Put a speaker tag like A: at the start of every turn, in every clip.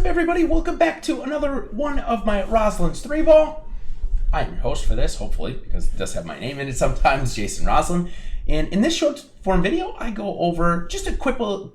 A: up, everybody? Welcome back to another one of my Rouslin's 3-ball. I'm your host for this, hopefully, because it does have my name in it sometimes, Jason Rouslin. And in this short form video, I go over just a quibble.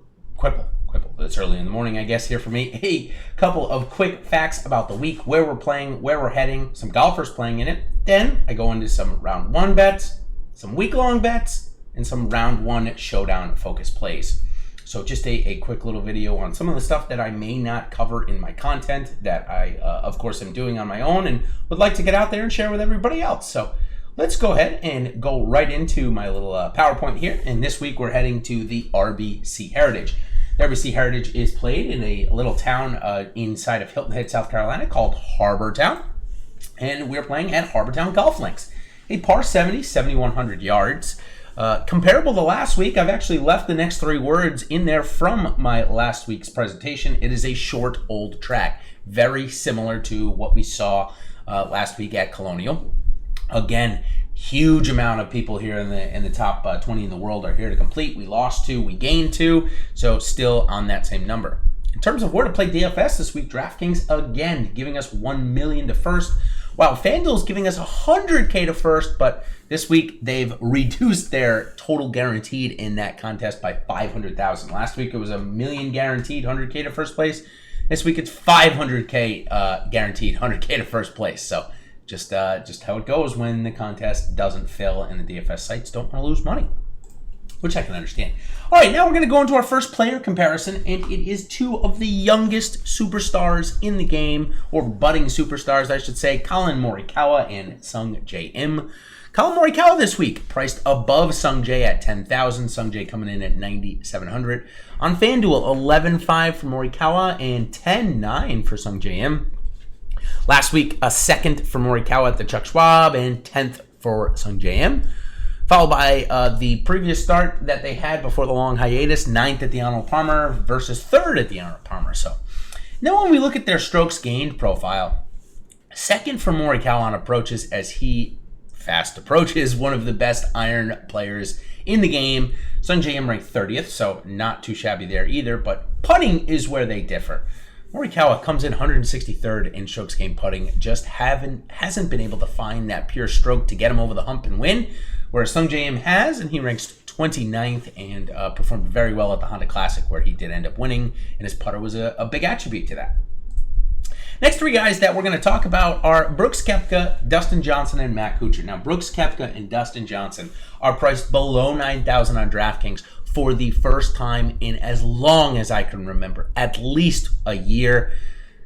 A: It's early in the morning, I guess, here for me. A couple of quick facts about the week, where we're playing, where we're heading, some golfers playing in it. Then I go into some round one bets, some week-long bets, and some round one showdown focus plays. So just a quick little video on some of the stuff that I may not cover in my content that I, of course, am doing on my own and would like to get out there and share with everybody else. So let's go ahead and go right into my little PowerPoint here. And this week we're heading to the RBC Heritage. The RBC Heritage is played in a little town inside of Hilton Head, South Carolina called Harbortown. And we're playing at Harbortown Golf Links. A par 70, 7,100 yards. Comparable to last week, I've actually left the next three words in there from my last week's presentation. It is a short, old track. Very similar to what we saw last week at Colonial. Again, huge amount of people here in the top 20 in the world are here to complete. We lost 2, we gained 2, so still on that same number. In terms of where to play DFS this week, DraftKings again giving us $1 million to first, while FanDuel's giving us $100K to first, but this week they've reduced their total guaranteed in that contest by $500,000. Last week it was $1 million guaranteed, $100K to first place. This week it's $500K guaranteed, $100K to first place. So just how it goes when the contest doesn't fill and the DFS sites don't want to lose money, which I can understand. All right, now we're going to go into our first player comparison, and it is 2 of the youngest superstars in the game, or budding superstars, I should say, Collin Morikawa and Sung Jae Im. Collin Morikawa this week priced above Sung Jae at $10,000. Sung Jae coming in at $9,700. On FanDuel, $11,500 for Morikawa and $10,900 for Sung Jae Im. Last week, a second for Morikawa at the Chuck Schwab and 10th for Sung Jae Im. Followed by the previous start that they had before the long hiatus, 9th at the Arnold Palmer versus 3rd at the Arnold Palmer. So now when we look at their strokes gained profile, second for Morikawa on approaches, as he fast approaches, one of the best iron players in the game. Sung Jae Im ranked 30th, so not too shabby there either, but putting is where they differ. Morikawa comes in 163rd in strokes gained putting, just hasn't been able to find that pure stroke to get him over the hump and win, whereas Sung Jae Im has, and he ranks 29th and performed very well at the Honda Classic, where he did end up winning, and his putter was a big attribute to that. Next 3 guys that we're going to talk about are Brooks Koepka, Dustin Johnson, and Matt Kuchar. Now, Brooks Koepka and Dustin Johnson are priced below $9,000 on DraftKings for the first time in as long as I can remember, at least a year.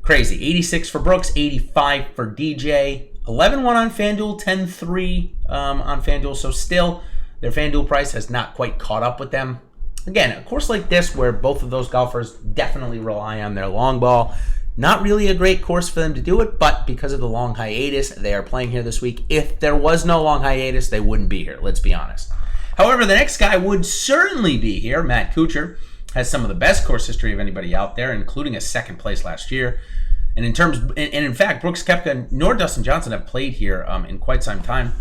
A: Crazy. 86 for Brooks, 85 for DJ, 11-1 on FanDuel, 10-3 on FanDuel. So still, their FanDuel price has not quite caught up with them. Again, a course like this where both of those golfers definitely rely on their long ball, not really a great course for them to do it, but because of the long hiatus, they are playing here this week. If there was no long hiatus, they wouldn't be here, let's be honest. However, the next guy would certainly be here. Matt Kuchar has some of the best course history of anybody out there, including a 2nd place last year. And in fact, Brooks Koepka nor Dustin Johnson have played here in quite some time.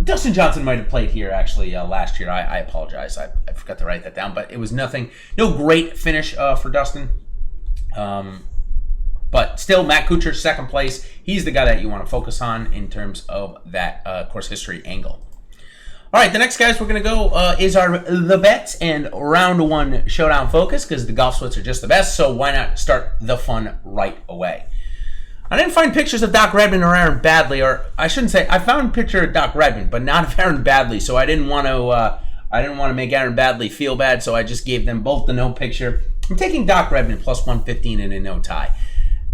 A: Dustin Johnson might have played here actually last year. I apologize. I forgot to write that down, but it was no great finish for Dustin. But still, Matt Kuchar, 2nd place. He's the guy that you want to focus on in terms of that course history angle. All right, the next guys we're going to go is the bets and round one showdown focus, because the golf splits are just the best, so why not start the fun right away? I didn't find pictures of Doc Redman or Aaron Baddeley, or I shouldn't say, I found a picture of Doc Redman, but not of Aaron Baddeley, so I didn't want to make Aaron Baddeley feel bad, so I just gave them both the no picture. I'm taking Doc Redman plus 115 in a no tie.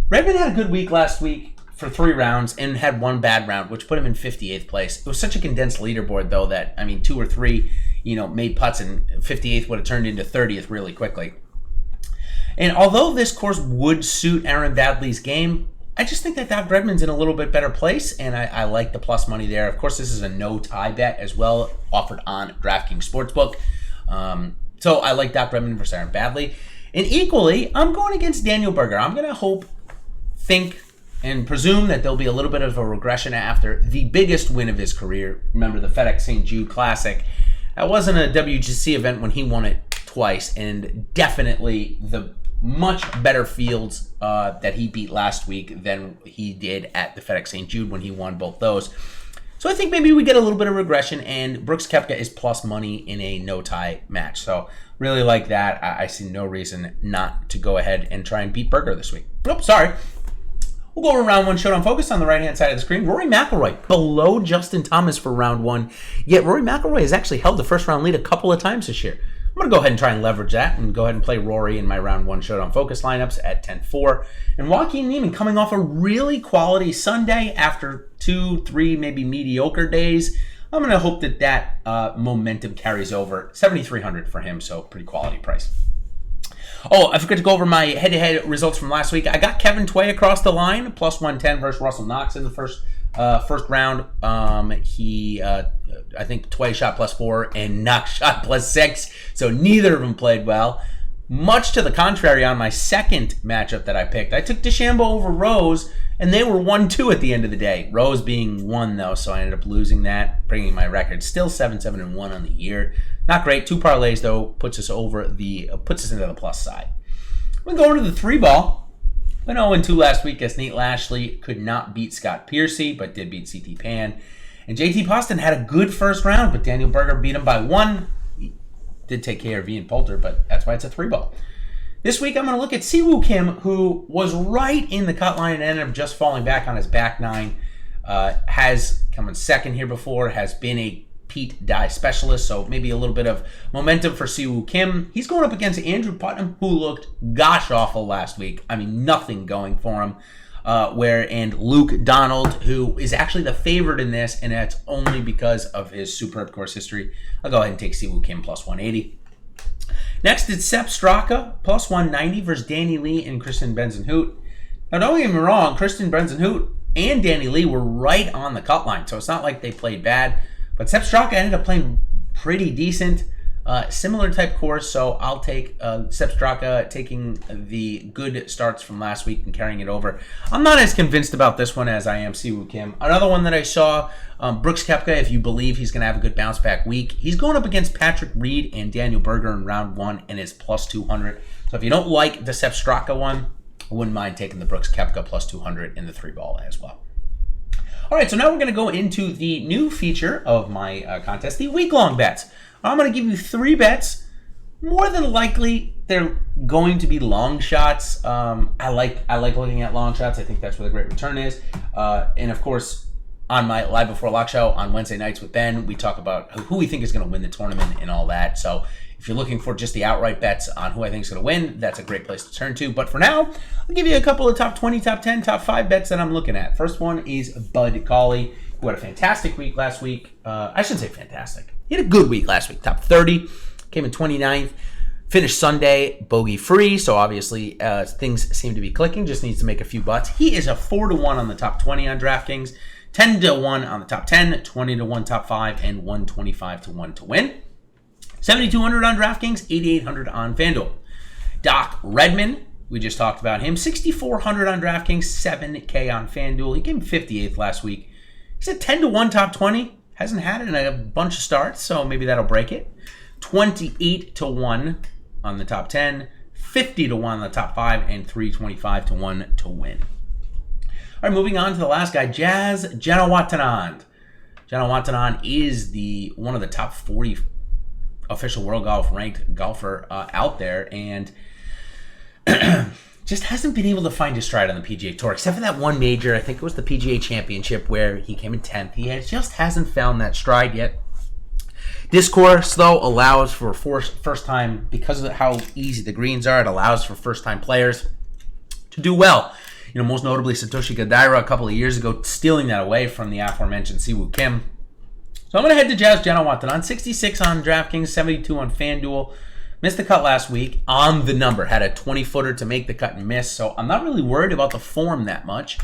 A: Redman had a good week last week for 3 rounds and had 1 bad round, which put him in 58th place. It was such a condensed leaderboard, though, that, 2 or 3, made putts, and 58th would have turned into 30th really quickly. And although this course would suit Aaron Baddeley's game, I just think that Doc Redman's in a little bit better place, and I like the plus money there. Of course, this is a no-tie bet as well, offered on DraftKings Sportsbook. So I like Doc Redman versus Aaron Baddeley. And equally, I'm going against Daniel Berger. I'm going to think, and presume that there'll be a little bit of a regression after the biggest win of his career. Remember the FedEx St. Jude Classic. That wasn't a WGC event when he won it twice, and definitely the much better fields that he beat last week than he did at the FedEx St. Jude when he won both those. So I think maybe we get a little bit of regression, and Brooks Koepka is plus money in a no-tie match. So really like that. I see no reason not to go ahead and try and beat Berger this week. Nope, sorry. We'll go over round one showdown. Focus on the right-hand side of the screen. Rory McIlroy below Justin Thomas for round one. Yet Rory McIlroy has actually held the first-round lead a couple of times this year. I'm going to go ahead and try and leverage that and go ahead and play Rory in my round one showdown focus lineups at 10-4. And Joaquin Niemann coming off a really quality Sunday after 2, 3, maybe mediocre days. I'm going to hope that that momentum carries over. 7,300 for him, so pretty quality price. Oh, I forgot to go over my head-to-head results from last week. I got Kevin Tway across the line, plus 110 versus Russell Knox in the first round. I think Tway shot plus 4 and Knox shot plus 6, so neither of them played well. Much to the contrary, on my second matchup that I picked, I took DeChambeau over Rose, and they were 1-2 at the end of the day. Rose being 1, though, so I ended up losing that, bringing my record still 7-7-1 on the year. Not great. 2 parlays, though, puts us into the plus side. We go into the 3-ball. Went 0-2 last week as Nate Lashley could not beat Scott Piercy, but did beat CT Pan. And JT Poston had a good first round, but Daniel Berger beat him by 1. He did take care of Ian Poulter, but that's why it's a 3-ball. This week I'm going to look at Siwoo Kim, who was right in the cut line and ended up just falling back on his back nine. Has come in second here before, has been a Pete Dye specialist, so maybe a little bit of momentum for Siwoo Kim. He's going up against Andrew Putnam, who looked gosh awful last week. I mean, nothing going for him. And Luke Donald, who is actually the favorite in this, and that's only because of his superb course history. I'll go ahead and take Siwoo Kim plus 180. Next, it's Sepp Straka plus 190 versus Danny Lee and Christian Benzenhout. Now, don't get me wrong, Christian Benzenhout and Danny Lee were right on the cut line, so it's not like they played bad. But Sepp Straka ended up playing pretty decent. Similar type course, so I'll take Sepp Straka taking the good starts from last week and carrying it over. I'm not as convinced about this one as I am Siwoo Kim. Another one that I saw, Brooks Koepka, if you believe he's going to have a good bounce back week. He's going up against Patrick Reed and Daniel Berger in round one and is plus 200. So if you don't like the Sepp Straka one, I wouldn't mind taking the Brooks Koepka plus 200 in the 3-ball as well. All right, so now we're going to go into the new feature of my contest, the week-long bets. I'm going to give you 3 bets. More than likely, they're going to be long shots. I like looking at long shots. I think that's where the great return is. And of course, on my Live Before Lock show on Wednesday nights with Ben, we talk about who we think is going to win the tournament and all that. So if you're looking for just the outright bets on who I think is going to win, that's a great place to turn to. But for now, I'll give you a couple of top 20, top 10, top 5 bets that I'm looking at. First one is Bud Cauley, who had a fantastic week last week. I shouldn't say fantastic. He had a good week last week. Top 30, came in 29th. Finished Sunday bogey-free, so obviously things seem to be clicking. Just needs to make a few butts. He is a 4-1 on the top 20 on DraftKings, 10-1 on the top 10, 20-1 top 5, and 125-1 to win. 7,200 on DraftKings, 8,800 on FanDuel. Doc Redman, we just talked about him. 6,400 on DraftKings, 7K on FanDuel. He came 58th last week. He's at 10-1 top 20. Hasn't had it in a bunch of starts, so maybe that'll break it. 28-1 on the top 10, 50-1 on the top 5, and 325-1 to win. All right, moving on to the last guy, Jazz Janawattananond. Janawattananond is one of the top 40 official world golf ranked golfer out there, and just hasn't been able to find his stride on the PGA Tour, except for that one major. I think it was the PGA Championship where he came in 10th. He just hasn't found that stride yet. This course, though, allows for first time, because of how easy the greens are, it allows for first-time players to do well. You know, most notably Satoshi Kodaira a couple of years ago, stealing that away from the aforementioned Siwoo Kim. So I'm going to head to Jazz Janawattananond, 66 on DraftKings, 72 on FanDuel. Missed the cut last week on the number. Had a 20-footer to make the cut and miss, so I'm not really worried about the form that much.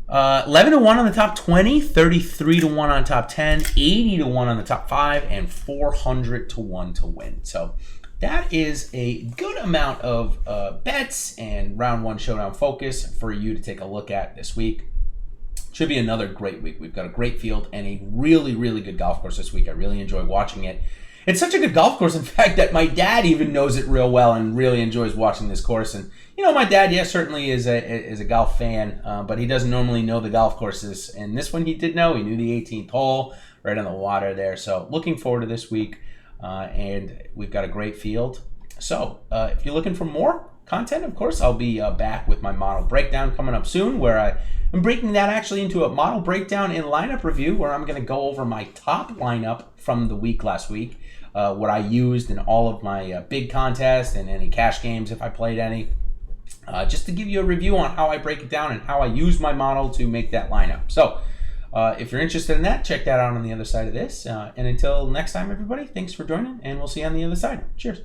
A: 11-1 on the top 20, 33-1 on top 10, 80-1 on the top 5, and 400-1 to win. So that is a good amount of bets and round one showdown focus for you to take a look at this week. Should be another great week. We've got a great field and a really, really good golf course this week. I really enjoy watching it. It's such a good golf course, in fact, that my dad even knows it real well and really enjoys watching this course. And, you know, my dad, yes, certainly is a golf fan, but he doesn't normally know the golf courses. And this one he did know. He knew the 18th hole right on the water there. So looking forward to this week. And we've got a great field. So if you're looking for more content, of course, I'll be back with my model breakdown coming up soon, where I'm breaking that actually into a model breakdown and lineup review, where I'm going to go over my top lineup from the week last week, what I used in all of my big contests and any cash games if I played any, just to give you a review on how I break it down and how I use my model to make that lineup. So if you're interested in that, check that out on the other side of this. And until next time, everybody, thanks for joining, and we'll see you on the other side. Cheers.